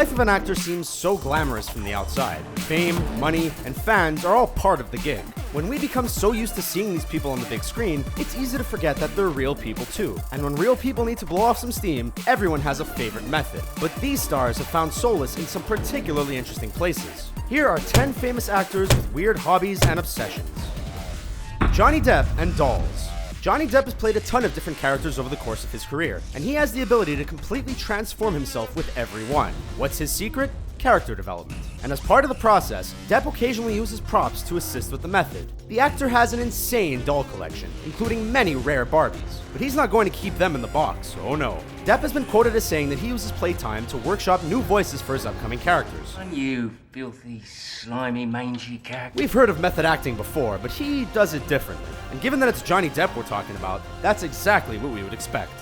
life of an actor seems so glamorous from the outside. Fame, money, and fans are all part of the gig. When we become so used to seeing these people on the big screen, it's easy to forget that they're real people too. And when real people need to blow off some steam, everyone has a favorite method. But these stars have found solace in some particularly interesting places. Here are 10 famous actors with weird hobbies and obsessions. Johnny Depp and dolls. Johnny Depp has played a ton of different characters over the course of his career, and he has the ability to completely transform himself with every one. What's his secret? Character development. And as part of the process, Depp occasionally uses props to assist with the method. The actor has an insane doll collection, including many rare Barbies, but he's not going to keep them in the box, oh no. Depp has been quoted as saying that he uses playtime to workshop new voices for his upcoming characters. You filthy, slimy, mangy cat. We've heard of method acting before, but he does it differently. And given that it's Johnny Depp we're talking about, that's exactly what we would expect.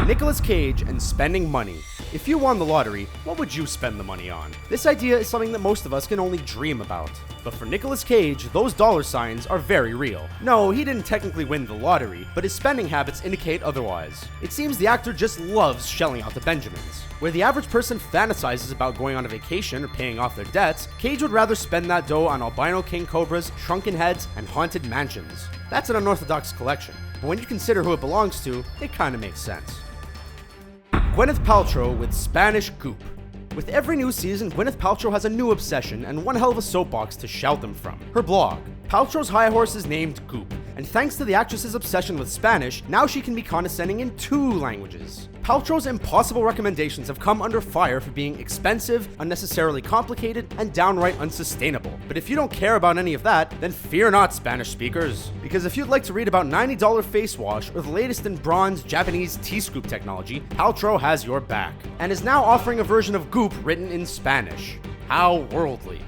Nicolas Cage and spending money. If you won the lottery, what would you spend the money on? This idea is something that most of us can only dream about. But for Nicolas Cage, those dollar signs are very real. No, he didn't technically win the lottery, but his spending habits indicate otherwise. It seems the actor just loves shelling out the Benjamins. Where the average person fantasizes about going on a vacation or paying off their debts, Cage would rather spend that dough on albino king cobras, shrunken heads, and haunted mansions. That's an unorthodox collection, but when you consider who it belongs to, it kinda makes sense. Gwyneth Paltrow with Spanish Goop. With every new season, Gwyneth Paltrow has a new obsession and one hell of a soapbox to shout them from. Her blog. Paltrow's high horse is named Goop, and thanks to the actress's obsession with Spanish, now she can be condescending in 2 languages. Paltrow's impossible recommendations have come under fire for being expensive, unnecessarily complicated, and downright unsustainable. But if you don't care about any of that, then fear not, Spanish speakers. Because if you'd like to read about $90 face wash or the latest in bronze Japanese T-scoop technology, Paltrow has your back, and is now offering a version of Goop written in Spanish. How worldly.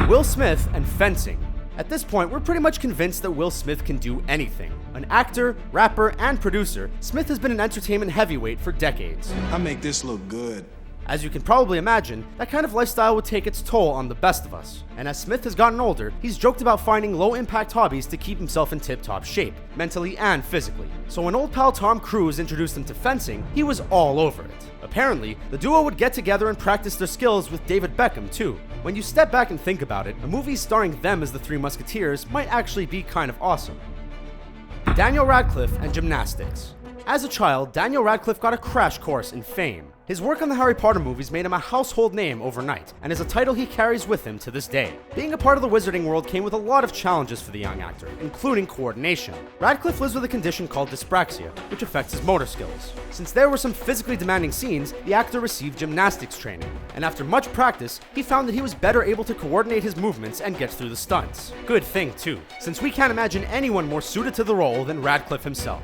Will Smith and fencing. At this point, we're pretty much convinced that Will Smith can do anything. An actor, rapper, and producer, Smith has been an entertainment heavyweight for decades. I make this look good. As you can probably imagine, that kind of lifestyle would take its toll on the best of us. And as Smith has gotten older, he's joked about finding low-impact hobbies to keep himself in tip-top shape, mentally and physically. So when old pal Tom Cruise introduced him to fencing, he was all over it. Apparently, the duo would get together and practice their skills with David Beckham too. When you step back and think about it, a movie starring them as the Three Musketeers might actually be kind of awesome. Daniel Radcliffe and gymnastics. As a child, Daniel Radcliffe got a crash course in fame. His work on the Harry Potter movies made him a household name overnight, and is a title he carries with him to this day. Being a part of the wizarding world came with a lot of challenges for the young actor, including coordination. Radcliffe lives with a condition called dyspraxia, which affects his motor skills. Since there were some physically demanding scenes, the actor received gymnastics training, and after much practice, he found that he was better able to coordinate his movements and get through the stunts. Good thing too, since we can't imagine anyone more suited to the role than Radcliffe himself.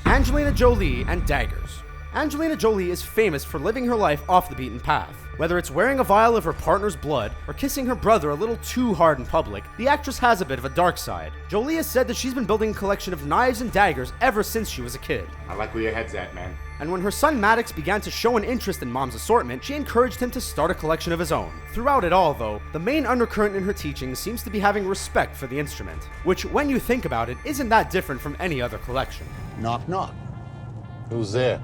Angelina Jolie and Daggers. Angelina Jolie is famous for living her life off the beaten path. Whether it's wearing a vial of her partner's blood or kissing her brother a little too hard in public, the actress has a bit of a dark side. Jolie has said that she's been building a collection of knives and daggers ever since she was a kid. I like where your head's at, man. And when her son Maddox began to show an interest in Mom's assortment, she encouraged him to start a collection of his own. Throughout it all, though, the main undercurrent in her teaching seems to be having respect for the instrument, which, when you think about it, isn't that different from any other collection. Knock, knock. Who's there?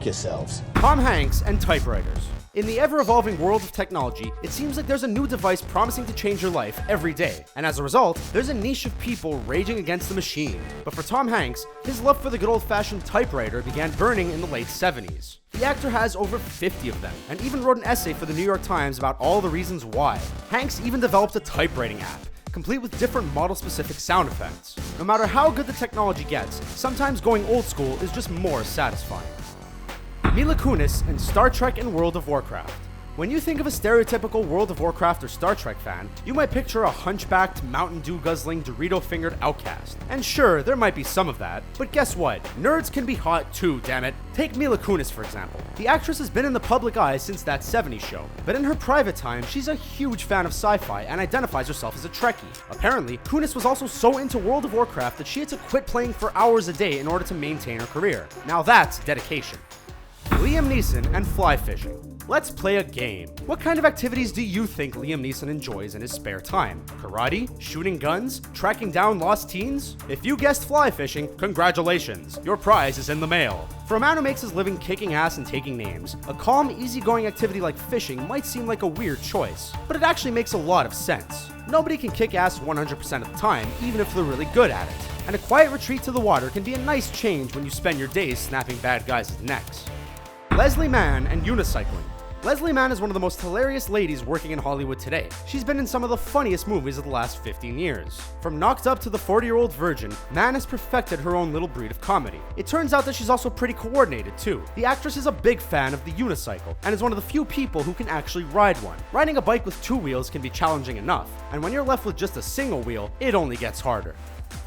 Yourselves. Tom Hanks and typewriters. In the ever-evolving world of technology, it seems like there's a new device promising to change your life every day, and as a result, there's a niche of people raging against the machine. But for Tom Hanks, his love for the good old-fashioned typewriter began burning in the late 70s. The actor has over 50 of them, and even wrote an essay for the New York Times about all the reasons why. Hanks even developed a typewriting app, complete with different model-specific sound effects. No matter how good the technology gets, sometimes going old school is just more satisfying. Mila Kunis and Star Trek and World of Warcraft. When you think of a stereotypical World of Warcraft or Star Trek fan, you might picture a hunchbacked, Mountain Dew guzzling, Dorito-fingered outcast. And sure, there might be some of that, but guess what? Nerds can be hot too, damn it. Take Mila Kunis, for example. The actress has been in the public eye since that 70s show, but in her private time, she's a huge fan of sci-fi and identifies herself as a Trekkie. Apparently, Kunis was also so into World of Warcraft that she had to quit playing for hours a day in order to maintain her career. Now that's dedication. Liam Neeson and fly fishing. Let's play a game. What kind of activities do you think Liam Neeson enjoys in his spare time? Karate? Shooting guns? Tracking down lost teens? If you guessed fly fishing, congratulations. Your prize is in the mail. For a man who makes his living kicking ass and taking names, a calm, easygoing activity like fishing might seem like a weird choice, but it actually makes a lot of sense. Nobody can kick ass 100% of the time, even if they're really good at it. And a quiet retreat to the water can be a nice change when you spend your days snapping bad guys' necks. Leslie Mann and Unicycling. Leslie Mann is one of the most hilarious ladies working in Hollywood today. She's been in some of the funniest movies of the last 15 years. From Knocked Up to The 40-Year-Old Virgin, Mann has perfected her own little breed of comedy. It turns out that she's also pretty coordinated too. The actress is a big fan of the unicycle, and is one of the few people who can actually ride one. Riding a bike with 2 wheels can be challenging enough, and when you're left with just a single wheel, it only gets harder.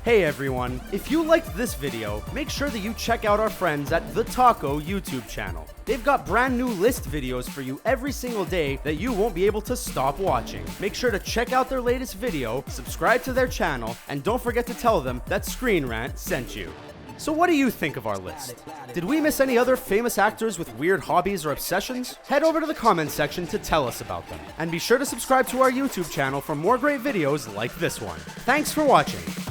Hey everyone, if you liked this video, make sure that you check out our friends at The Taco YouTube channel. They've got brand new list videos for you every single day that you won't be able to stop watching. Make sure to check out their latest video, subscribe to their channel, and don't forget to tell them that Screen Rant sent you. So what do you think of our list? Did we miss any other famous actors with weird hobbies or obsessions? Head over to the comments section to tell us about them. And be sure to subscribe to our YouTube channel for more great videos like this one. Thanks for watching.